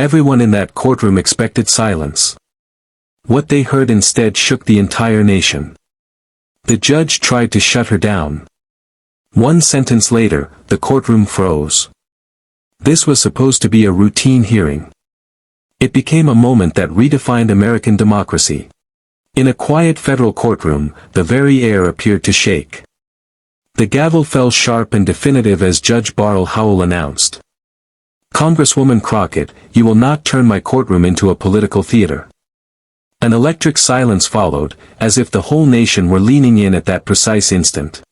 Everyone in that courtroom expected silence. What they heard instead shook the entire nation. The judge tried to shut her down. One sentence later, the courtroom froze. This was supposed to be a routine hearing. It became a moment that redefined American democracy. In a quiet federal courtroom, the very air appeared to shake. The gavel fell sharp and definitive as Judge Barrel Howell announced. "Congresswoman Crockett, you will not turn my courtroom into a political theater." An electric silence followed, as if the whole nation were leaning in at that precise instant.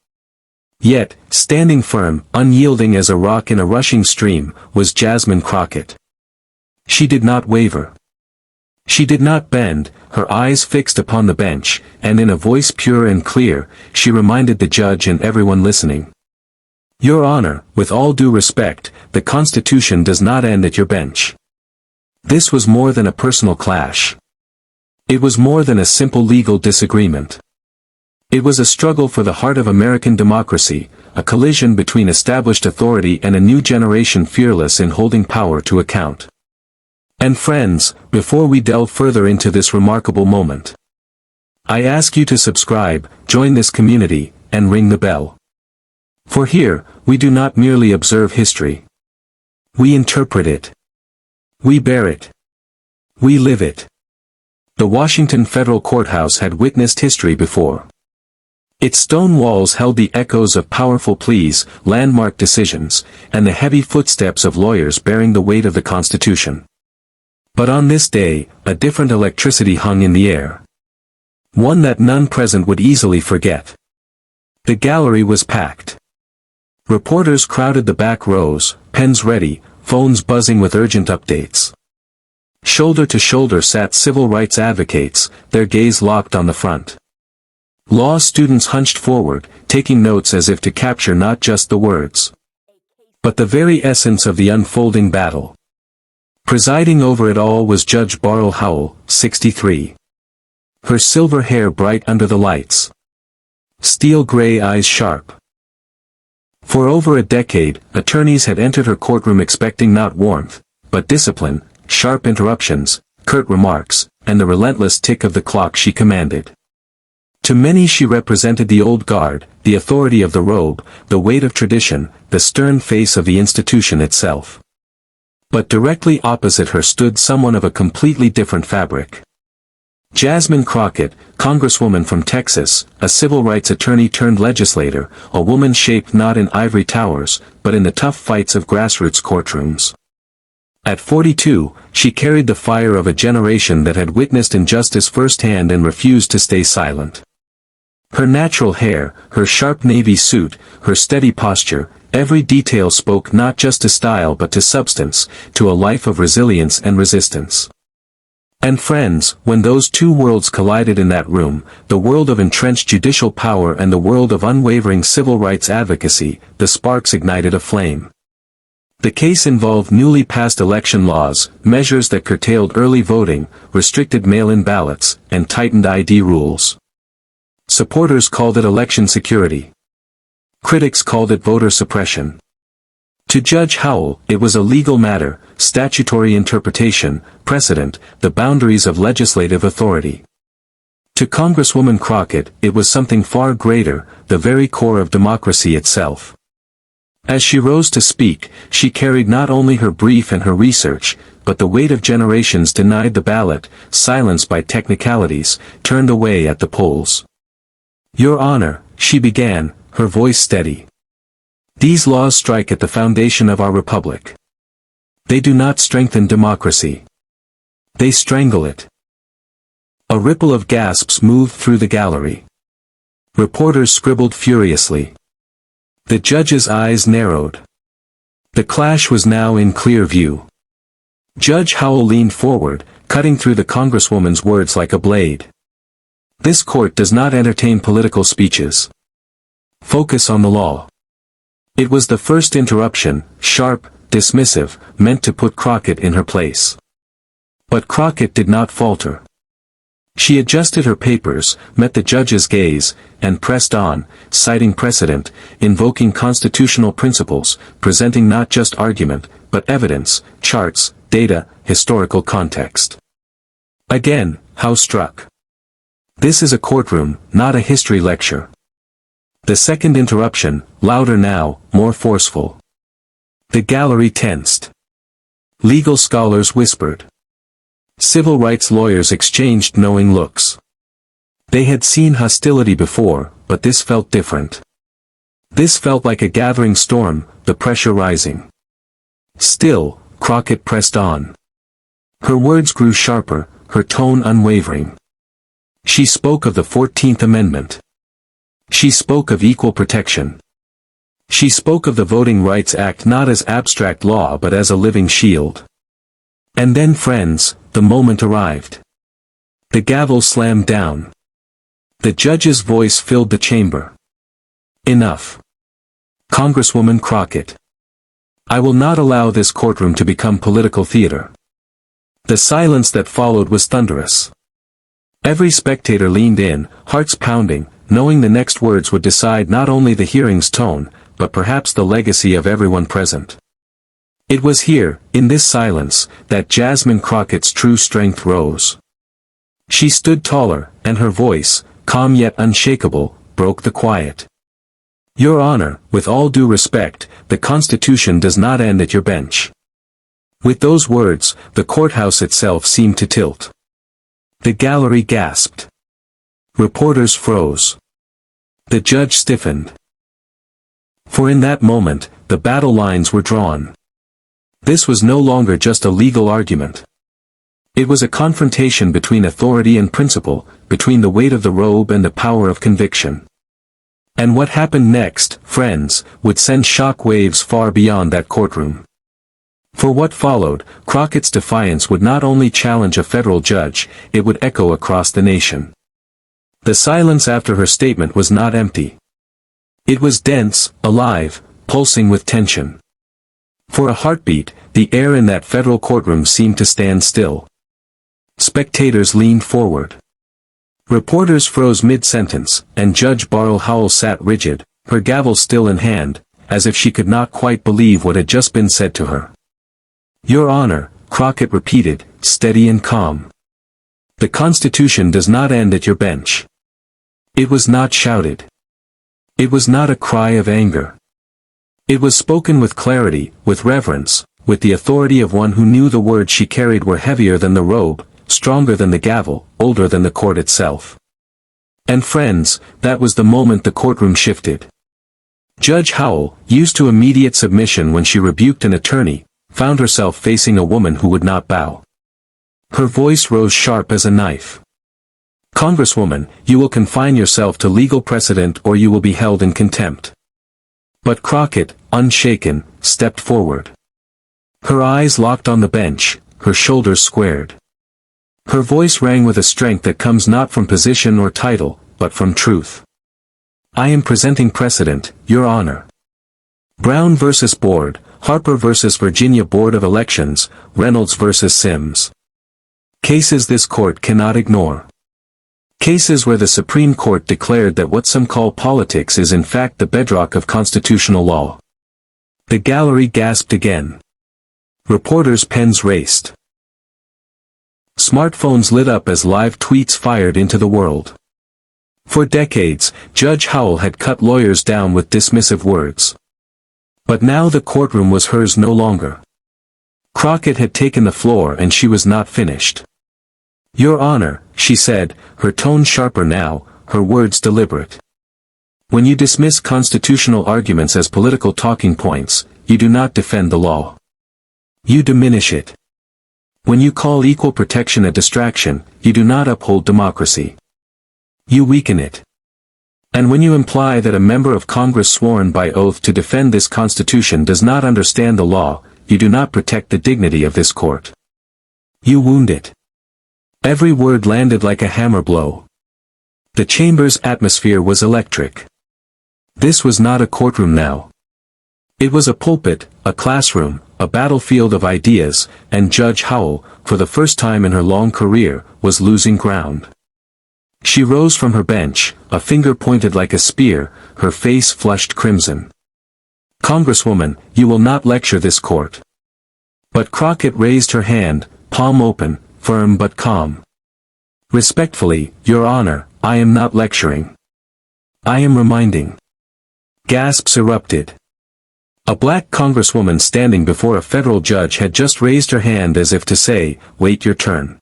Yet, standing firm, unyielding as a rock in a rushing stream, was Jasmine Crockett. She did not waver. She did not bend, her eyes fixed upon the bench, and in a voice pure and clear, she reminded the judge and everyone listening. "Your Honor, with all due respect, the Constitution does not end at your bench." This was more than a personal clash. It was more than a simple legal disagreement. It was a struggle for the heart of American democracy, a collision between established authority and a new generation fearless in holding power to account. And friends, before we delve further into this remarkable moment, I ask you to subscribe, join this community, and ring the bell. For here, we do not merely observe history. We interpret it. We bear it. We live it. The Washington Federal Courthouse had witnessed history before. Its stone walls held the echoes of powerful pleas, landmark decisions, and the heavy footsteps of lawyers bearing the weight of the Constitution. But on this day, a different electricity hung in the air. One that none present would easily forget. The gallery was packed. Reporters crowded the back rows, pens ready, phones buzzing with urgent updates. Shoulder to shoulder sat civil rights advocates, their gaze locked on the front. Law students hunched forward, taking notes as if to capture not just the words, but the very essence of the unfolding battle. Presiding over it all was Judge Barrel Howell, 63. Her silver hair bright under the lights. Steel gray eyes sharp. For over a decade, attorneys had entered her courtroom expecting not warmth, but discipline, sharp interruptions, curt remarks, and the relentless tick of the clock she commanded. To many she represented the old guard, the authority of the robe, the weight of tradition, the stern face of the institution itself. But directly opposite her stood someone of a completely different fabric. Jasmine Crockett, Congresswoman from Texas, a civil rights attorney turned legislator, a woman shaped not in ivory towers, but in the tough fights of grassroots courtrooms. At 42, she carried the fire of a generation that had witnessed injustice firsthand and refused to stay silent. Her natural hair, her sharp navy suit, her steady posture, every detail spoke not just to style but to substance, to a life of resilience and resistance. And friends, when those two worlds collided in that room, the world of entrenched judicial power and the world of unwavering civil rights advocacy, the sparks ignited a flame. The case involved newly passed election laws, measures that curtailed early voting, restricted mail-in ballots, and tightened ID rules. Supporters called it election security. Critics called it voter suppression. To Judge Howell, it was a legal matter, statutory interpretation, precedent, the boundaries of legislative authority. To Congresswoman Crockett, it was something far greater, the very core of democracy itself. As she rose to speak, she carried not only her brief and her research, but the weight of generations denied the ballot, silenced by technicalities, turned away at the polls. "Your Honor," she began, her voice steady. "These laws strike at the foundation of our republic. They do not strengthen democracy. They strangle it." A ripple of gasps moved through the gallery. Reporters scribbled furiously. The judge's eyes narrowed. The clash was now in clear view. Judge Howell leaned forward, cutting through the Congresswoman's words like a blade. "This court does not entertain political speeches. Focus on the law." It was the first interruption, sharp, dismissive, meant to put Crockett in her place. But Crockett did not falter. She adjusted her papers, met the judge's gaze, and pressed on, citing precedent, invoking constitutional principles, presenting not just argument, but evidence, charts, data, historical context. Again, Howe struck. This is a courtroom, not a history lecture. The second interruption, louder now, more forceful. The gallery tensed. Legal scholars whispered. Civil rights lawyers exchanged knowing looks. They had seen hostility before, but this felt different. This felt like a gathering storm, the pressure rising. Still, Crockett pressed on. Her words grew sharper, her tone unwavering. She spoke of the 14th Amendment. She spoke of equal protection. She spoke of the Voting Rights Act not as abstract law but as a living shield. And then, friends, the moment arrived. The gavel slammed down. The judge's voice filled the chamber. Enough. Congresswoman Crockett. I will not allow this courtroom to become political theater. The silence that followed was thunderous. Every spectator leaned in, hearts pounding, knowing the next words would decide not only the hearing's tone, but perhaps the legacy of everyone present. It was here, in this silence, that Jasmine Crockett's true strength rose. She stood taller, and her voice, calm yet unshakable, broke the quiet. Your Honor, with all due respect, the Constitution does not end at your bench. With those words, the courthouse itself seemed to tilt. The gallery gasped. Reporters froze. The judge stiffened. For in that moment, the battle lines were drawn. This was no longer just a legal argument. It was a confrontation between authority and principle, between the weight of the robe and the power of conviction. And what happened next, friends, would send shock waves far beyond that courtroom. For what followed, Crockett's defiance would not only challenge a federal judge, it would echo across the nation. The silence after her statement was not empty. It was dense, alive, pulsing with tension. For a heartbeat, the air in that federal courtroom seemed to stand still. Spectators leaned forward. Reporters froze mid-sentence, and Judge Barrel Howell sat rigid, her gavel still in hand, as if she could not quite believe what had just been said to her. Your Honor, Crockett repeated, steady and calm. The Constitution does not end at your bench. It was not shouted. It was not a cry of anger. It was spoken with clarity, with reverence, with the authority of one who knew the words she carried were heavier than the robe, stronger than the gavel, older than the court itself. And friends, that was the moment the courtroom shifted. Judge Howell, used to immediate submission when she rebuked an attorney, found herself facing a woman who would not bow. Her voice rose sharp as a knife. Congresswoman, you will confine yourself to legal precedent or you will be held in contempt. But Crockett, unshaken, stepped forward. Her eyes locked on the bench, her shoulders squared. Her voice rang with a strength that comes not from position or title, but from truth. I am presenting precedent, Your Honor. Brown versus Board, Harper versus Virginia Board of Elections, Reynolds versus Sims. Cases this court cannot ignore. Cases where the Supreme Court declared that what some call politics is in fact the bedrock of constitutional law. The gallery gasped again. Reporters' pens raced. Smartphones lit up as live tweets fired into the world. For decades, Judge Howell had cut lawyers down with dismissive words. But now the courtroom was hers no longer. Crockett had taken the floor and she was not finished. Your Honor, she said, her tone sharper now, her words deliberate. When you dismiss constitutional arguments as political talking points, you do not defend the law. You diminish it. When you call equal protection a distraction, you do not uphold democracy. You weaken it. And when you imply that a member of Congress sworn by oath to defend this Constitution does not understand the law, you do not protect the dignity of this court. You wound it. Every word landed like a hammer blow. The chamber's atmosphere was electric. This was not a courtroom now. It was a pulpit, a classroom, a battlefield of ideas, and Judge Howell, for the first time in her long career, was losing ground. She rose from her bench, a finger pointed like a spear, her face flushed crimson. Congresswoman, you will not lecture this court. But Crockett raised her hand, palm open, firm but calm. "Respectfully, Your Honor, I am not lecturing. I am reminding." Gasps erupted. A black congresswoman standing before a federal judge had just raised her hand as if to say, "Wait your turn."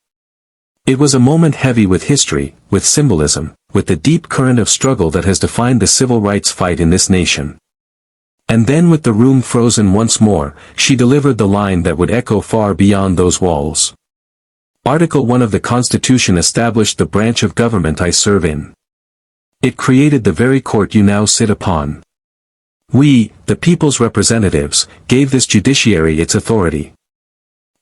It was a moment heavy with history, with symbolism, with the deep current of struggle that has defined the civil rights fight in this nation. And then with the room frozen once more, she delivered the line that would echo far beyond those walls. Article 1 of the Constitution established the branch of government I serve in. It created the very court you now sit upon. We, the people's representatives, gave this judiciary its authority.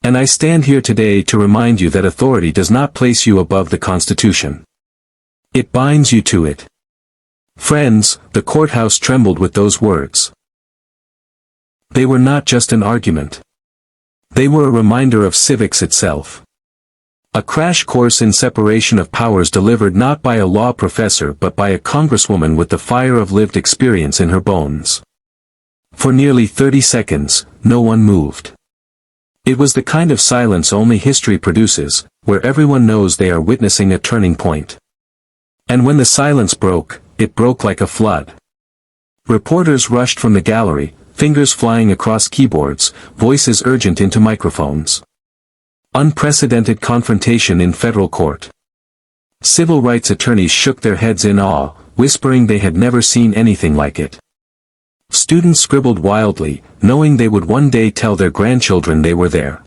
And I stand here today to remind you that authority does not place you above the Constitution. It binds you to it. Friends, the courthouse trembled with those words. They were not just an argument. They were a reminder of civics itself. A crash course in separation of powers delivered not by a law professor but by a congresswoman with the fire of lived experience in her bones. For nearly 30 seconds, no one moved. It was the kind of silence only history produces, where everyone knows they are witnessing a turning point. And when the silence broke, it broke like a flood. Reporters rushed from the gallery, fingers flying across keyboards, voices urgent into microphones. Unprecedented confrontation in federal court. Civil rights attorneys shook their heads in awe, whispering they had never seen anything like it. Students scribbled wildly, knowing they would one day tell their grandchildren they were there.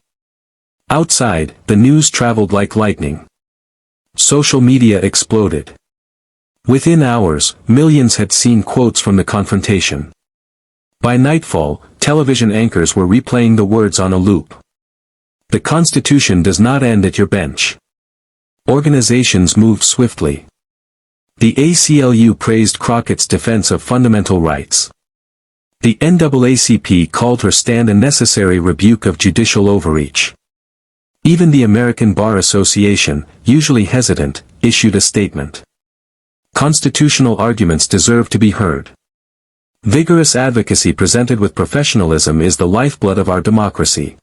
Outside, the news traveled like lightning. Social media exploded. Within hours, millions had seen quotes from the confrontation. By nightfall, television anchors were replaying the words on a loop. The Constitution does not end at your bench. Organizations moved swiftly. The ACLU praised Crockett's defense of fundamental rights. The NAACP called her stand a necessary rebuke of judicial overreach. Even the American Bar Association, usually hesitant, issued a statement. Constitutional arguments deserve to be heard. Vigorous advocacy presented with professionalism is the lifeblood of our democracy.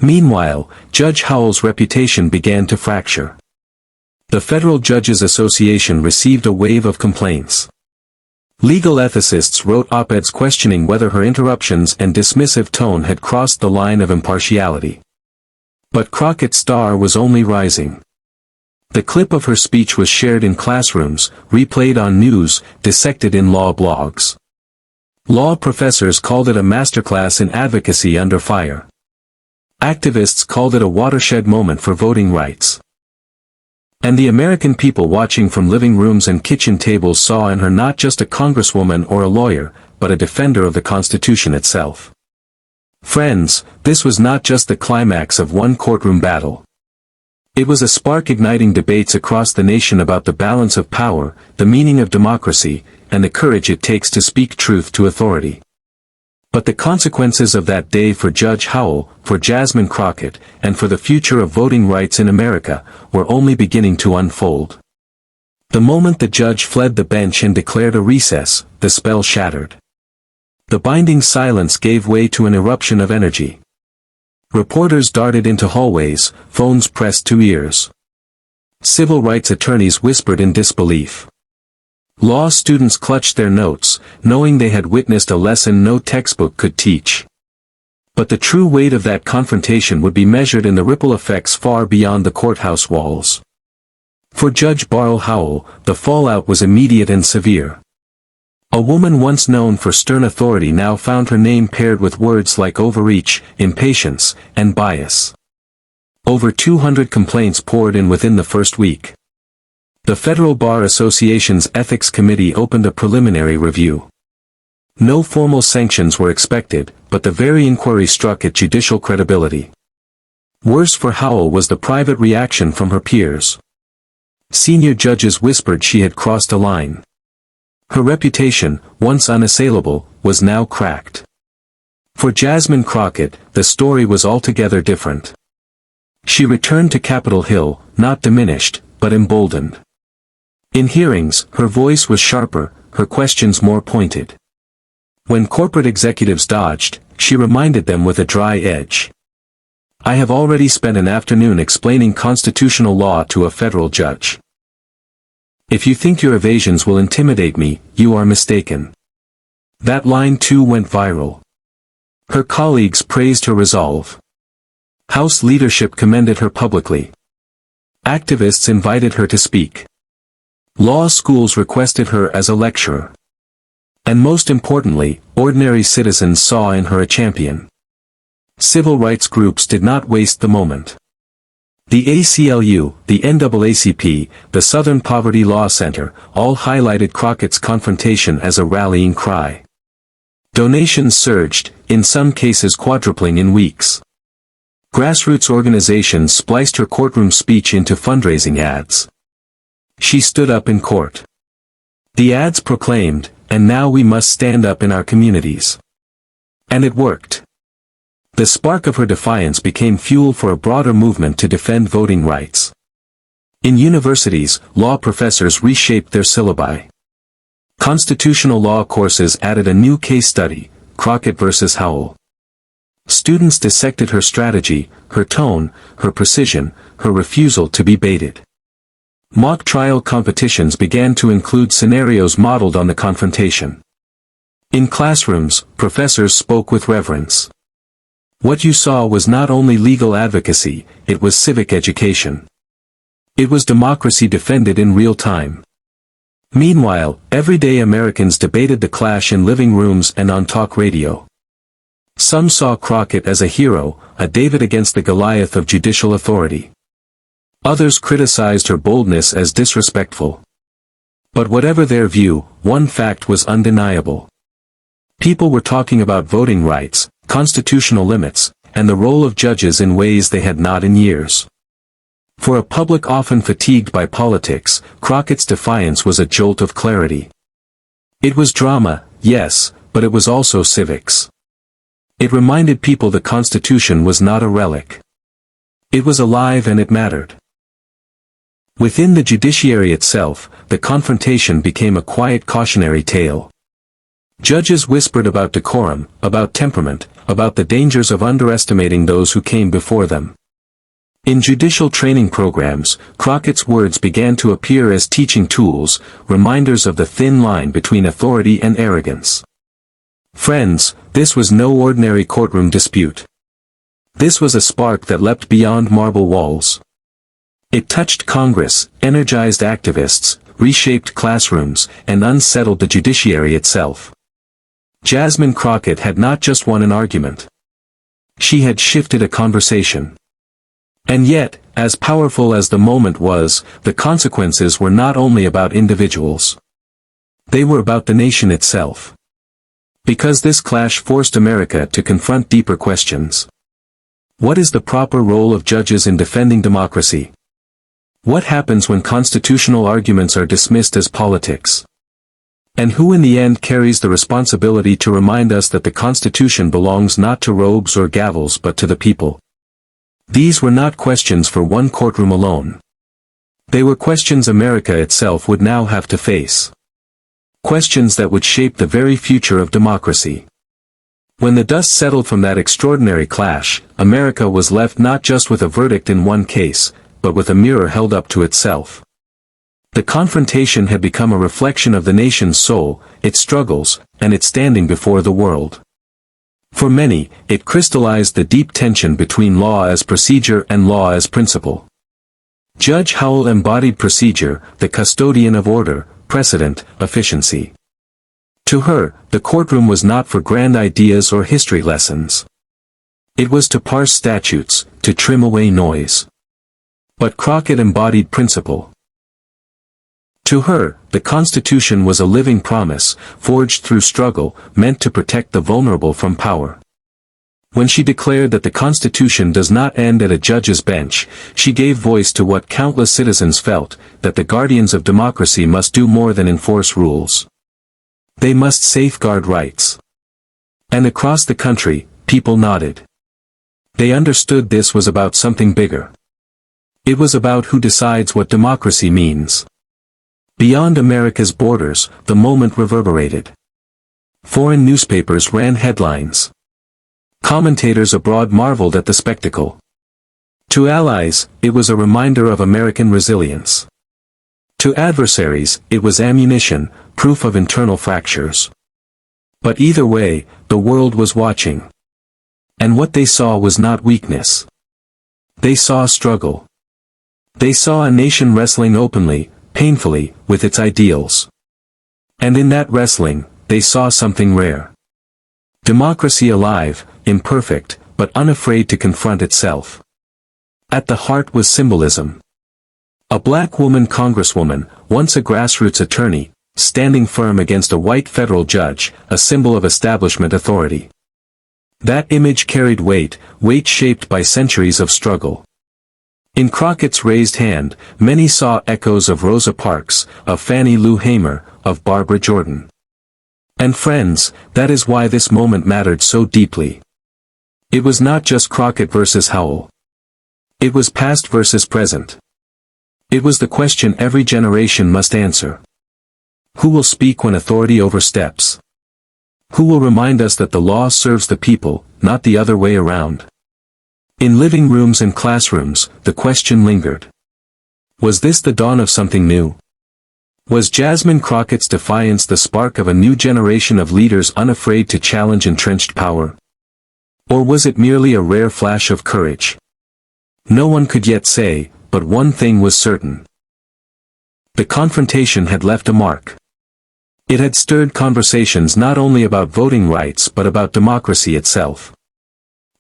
Meanwhile, Judge Howell's reputation began to fracture. The Federal Judges Association received a wave of complaints. Legal ethicists wrote op-eds questioning whether her interruptions and dismissive tone had crossed the line of impartiality. But Crockett's star was only rising. The clip of her speech was shared in classrooms, replayed on news, dissected in law blogs. Law professors called it a masterclass in advocacy under fire. Activists called it a watershed moment for voting rights. And the American people watching from living rooms and kitchen tables saw in her not just a congresswoman or a lawyer, but a defender of the Constitution itself. Friends, this was not just the climax of one courtroom battle. It was a spark igniting debates across the nation about the balance of power, the meaning of democracy, and the courage it takes to speak truth to authority. But the consequences of that day for Judge Howell, for Jasmine Crockett, and for the future of voting rights in America, were only beginning to unfold. The moment the judge fled the bench and declared a recess, the spell shattered. The binding silence gave way to an eruption of energy. Reporters darted into hallways, phones pressed to ears. Civil rights attorneys whispered in disbelief. Law students clutched their notes, knowing they had witnessed a lesson no textbook could teach. But the true weight of that confrontation would be measured in the ripple effects far beyond the courthouse walls. For Judge Barl Howell, the fallout was immediate and severe. A woman once known for stern authority now found her name paired with words like overreach, impatience, and bias. Over 200 complaints poured in within the first week. The Federal Bar Association's Ethics Committee opened a preliminary review. No formal sanctions were expected, but the very inquiry struck at judicial credibility. Worse for Howell was the private reaction from her peers. Senior judges whispered she had crossed a line. Her reputation, once unassailable, was now cracked. For Jasmine Crockett, the story was altogether different. She returned to Capitol Hill, not diminished, but emboldened. In hearings, her voice was sharper, her questions more pointed. When corporate executives dodged, she reminded them with a dry edge. I have already spent an afternoon explaining constitutional law to a federal judge. If you think your evasions will intimidate me, you are mistaken. That line too went viral. Her colleagues praised her resolve. House leadership commended her publicly. Activists invited her to speak. Law schools requested her as a lecturer. And most importantly, ordinary citizens saw in her a champion. Civil rights groups did not waste the moment. The ACLU, the NAACP, the Southern Poverty Law Center, all highlighted Crockett's confrontation as a rallying cry. Donations surged, in some cases quadrupling in weeks. Grassroots organizations spliced her courtroom speech into fundraising ads. She stood up in court. The ads proclaimed, "And now we must stand up in our communities." And it worked. The spark of her defiance became fuel for a broader movement to defend voting rights. In universities, law professors reshaped their syllabi. Constitutional law courses added a new case study, Crockett versus Howell. Students dissected her strategy, her tone, her precision, her refusal to be baited. Mock trial competitions began to include scenarios modeled on the confrontation. In classrooms, professors spoke with reverence. What you saw was not only legal advocacy, it was civic education. It was democracy defended in real time. Meanwhile, everyday Americans debated the clash in living rooms and on talk radio. Some saw Crockett as a hero, a David against the Goliath of judicial authority. Others criticized her boldness as disrespectful. But whatever their view, one fact was undeniable. People were talking about voting rights, constitutional limits, and the role of judges in ways they had not in years. For a public often fatigued by politics, Crockett's defiance was a jolt of clarity. It was drama, yes, but it was also civics. It reminded people the Constitution was not a relic. It was alive and it mattered. Within the judiciary itself, the confrontation became a quiet cautionary tale. Judges whispered about decorum, about temperament, about the dangers of underestimating those who came before them. In judicial training programs, Crockett's words began to appear as teaching tools, reminders of the thin line between authority and arrogance. Friends, this was no ordinary courtroom dispute. This was a spark that leapt beyond marble walls. It touched Congress, energized activists, reshaped classrooms, and unsettled the judiciary itself. Jasmine Crockett had not just won an argument. She had shifted a conversation. And yet, as powerful as the moment was, the consequences were not only about individuals. They were about the nation itself. Because this clash forced America to confront deeper questions. What is the proper role of judges in defending democracy? What happens when constitutional arguments are dismissed as politics? And who in the end carries the responsibility to remind us that the Constitution belongs not to robes or gavels but to the people? These were not questions for one courtroom alone. They were questions America itself would now have to face. Questions that would shape the very future of democracy. When the dust settled from that extraordinary clash, America was left not just with a verdict in one case, but with a mirror held up to itself. The confrontation had become a reflection of the nation's soul, its struggles, and its standing before the world. For many, it crystallized the deep tension between law as procedure and law as principle. Judge Howell embodied procedure, the custodian of order, precedent, efficiency. To her, the courtroom was not for grand ideas or history lessons. It was to parse statutes, to trim away noise. But Crockett embodied principle. To her, the Constitution was a living promise, forged through struggle, meant to protect the vulnerable from power. When she declared that the Constitution does not end at a judge's bench, she gave voice to what countless citizens felt, that the guardians of democracy must do more than enforce rules. They must safeguard rights. And across the country, people nodded. They understood this was about something bigger. It was about who decides what democracy means. Beyond America's borders, the moment reverberated. Foreign newspapers ran headlines. Commentators abroad marveled at the spectacle. To allies, it was a reminder of American resilience. To adversaries, it was ammunition, proof of internal fractures. But either way, the world was watching. And what they saw was not weakness. They saw struggle. They saw a nation wrestling openly, painfully, with its ideals. And in that wrestling, they saw something rare. Democracy alive, imperfect, but unafraid to confront itself. At the heart was symbolism. A black woman congresswoman, once a grassroots attorney, standing firm against a white federal judge, a symbol of establishment authority. That image carried weight shaped by centuries of struggle. In Crockett's raised hand, many saw echoes of Rosa Parks, of Fannie Lou Hamer, of Barbara Jordan. And friends, that is why this moment mattered so deeply. It was not just Crockett versus Howell. It was past versus present. It was the question every generation must answer. Who will speak when authority oversteps? Who will remind us that the law serves the people, not the other way around? In living rooms and classrooms, the question lingered. Was this the dawn of something new? Was Jasmine Crockett's defiance the spark of a new generation of leaders unafraid to challenge entrenched power? Or was it merely a rare flash of courage? No one could yet say, but one thing was certain. The confrontation had left a mark. It had stirred conversations not only about voting rights but about democracy itself.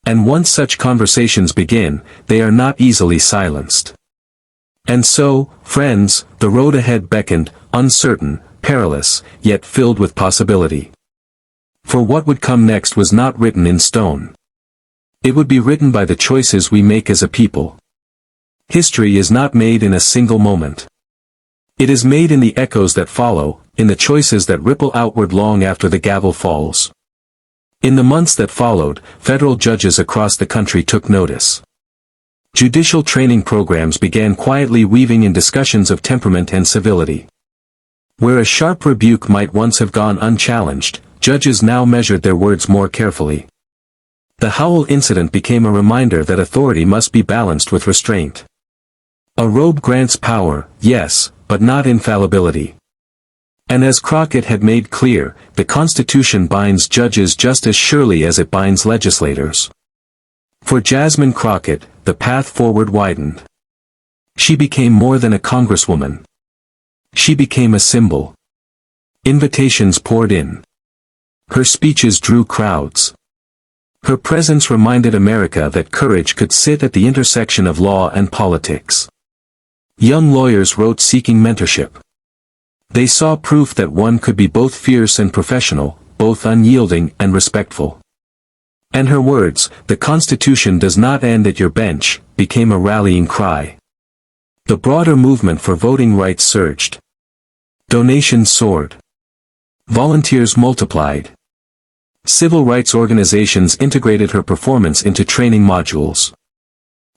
And once such conversations begin, they are not easily silenced. And so, friends, the road ahead beckoned, uncertain, perilous, yet filled with possibility. For what would come next was not written in stone. It would be written by the choices we make as a people. History is not made in a single moment. It is made in the echoes that follow, in the choices that ripple outward long after the gavel falls. In the months that followed, federal judges across the country took notice. Judicial training programs began quietly weaving in discussions of temperament and civility. Where a sharp rebuke might once have gone unchallenged, judges now measured their words more carefully. The Howell incident became a reminder that authority must be balanced with restraint. A robe grants power, yes, but not infallibility. And as Crockett had made clear, the Constitution binds judges just as surely as it binds legislators. For Jasmine Crockett, the path forward widened. She became more than a congresswoman. She became a symbol. Invitations poured in. Her speeches drew crowds. Her presence reminded America that courage could sit at the intersection of law and politics. Young lawyers wrote seeking mentorship. They saw proof that one could be both fierce and professional, both unyielding and respectful. And her words, "The Constitution does not end at your bench," became a rallying cry. The broader movement for voting rights surged. Donations soared. Volunteers multiplied. Civil rights organizations integrated her performance into training modules.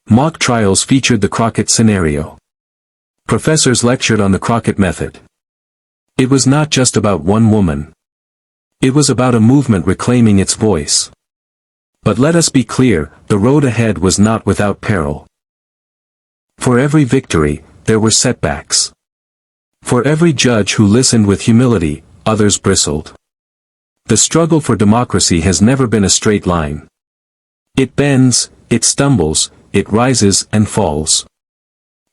Mock trials featured the Crockett scenario. Professors lectured on the Crockett method. It was not just about one woman. It was about a movement reclaiming its voice. But let us be clear, the road ahead was not without peril. For every victory, there were setbacks. For every judge who listened with humility, others bristled. The struggle for democracy has never been a straight line. It bends, it stumbles, it rises and falls.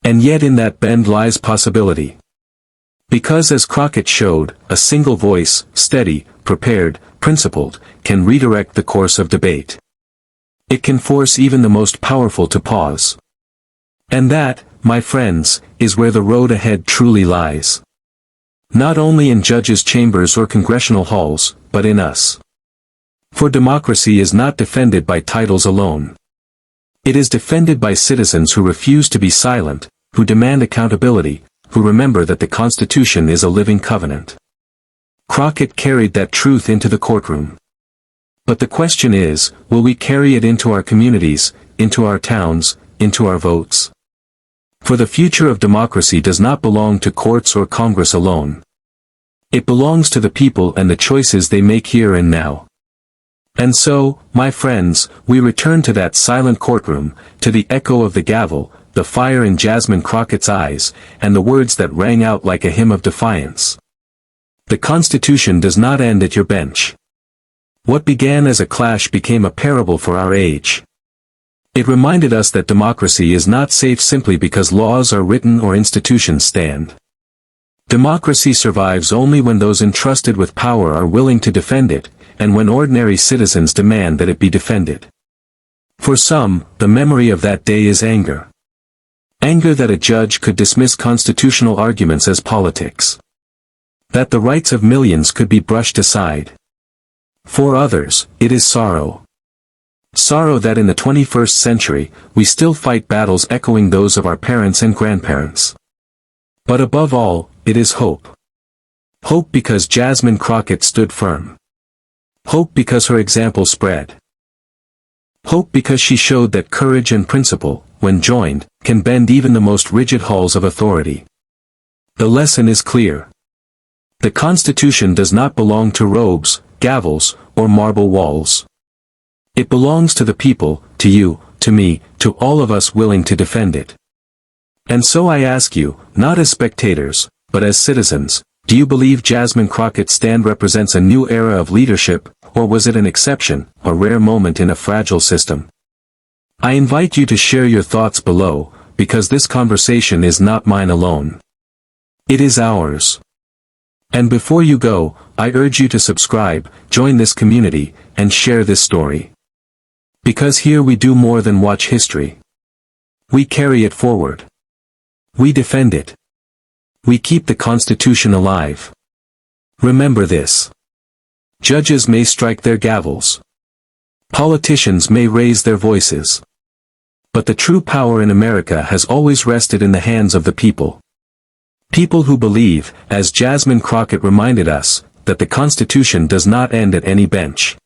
And yet in that bend lies possibility. Because as Crockett showed, a single voice, steady, prepared, principled, can redirect the course of debate. It can force even the most powerful to pause. And that, my friends, is where the road ahead truly lies. Not only in judges' chambers or congressional halls, but in us. For democracy is not defended by titles alone. It is defended by citizens who refuse to be silent, who demand accountability, who remember that the Constitution is a living covenant. Crockett carried that truth into the courtroom. But the question is, will we carry it into our communities, into our towns, into our votes? For the future of democracy does not belong to courts or Congress alone. It belongs to the people and the choices they make here and now. And so, my friends, we return to that silent courtroom, to the echo of the gavel, the fire in Jasmine Crockett's eyes, and the words that rang out like a hymn of defiance. The Constitution does not end at your bench. What began as a clash became a parable for our age. It reminded us that democracy is not safe simply because laws are written or institutions stand. Democracy survives only when those entrusted with power are willing to defend it, and when ordinary citizens demand that it be defended. For some, the memory of that day is anger. Anger that a judge could dismiss constitutional arguments as politics. That the rights of millions could be brushed aside. For others, it is sorrow. Sorrow that in the 21st century, we still fight battles echoing those of our parents and grandparents. But above all, it is hope. Hope because Jasmine Crockett stood firm. Hope because her example spread. Hope because she showed that courage and principle, when joined, can bend even the most rigid halls of authority. The lesson is clear. The Constitution does not belong to robes, gavels, or marble walls. It belongs to the people, to you, to me, to all of us willing to defend it. And so I ask you, not as spectators, but as citizens, do you believe Jasmine Crockett's stand represents a new era of leadership, or was it an exception, a rare moment in a fragile system? I invite you to share your thoughts below, because this conversation is not mine alone. It is ours. And before you go, I urge you to subscribe, join this community, and share this story. Because here we do more than watch history. We carry it forward. We defend it. We keep the Constitution alive. Remember this. Judges may strike their gavels. Politicians may raise their voices. But the true power in America has always rested in the hands of the people. People who believe, as Jasmine Crockett reminded us, that the Constitution does not end at any bench.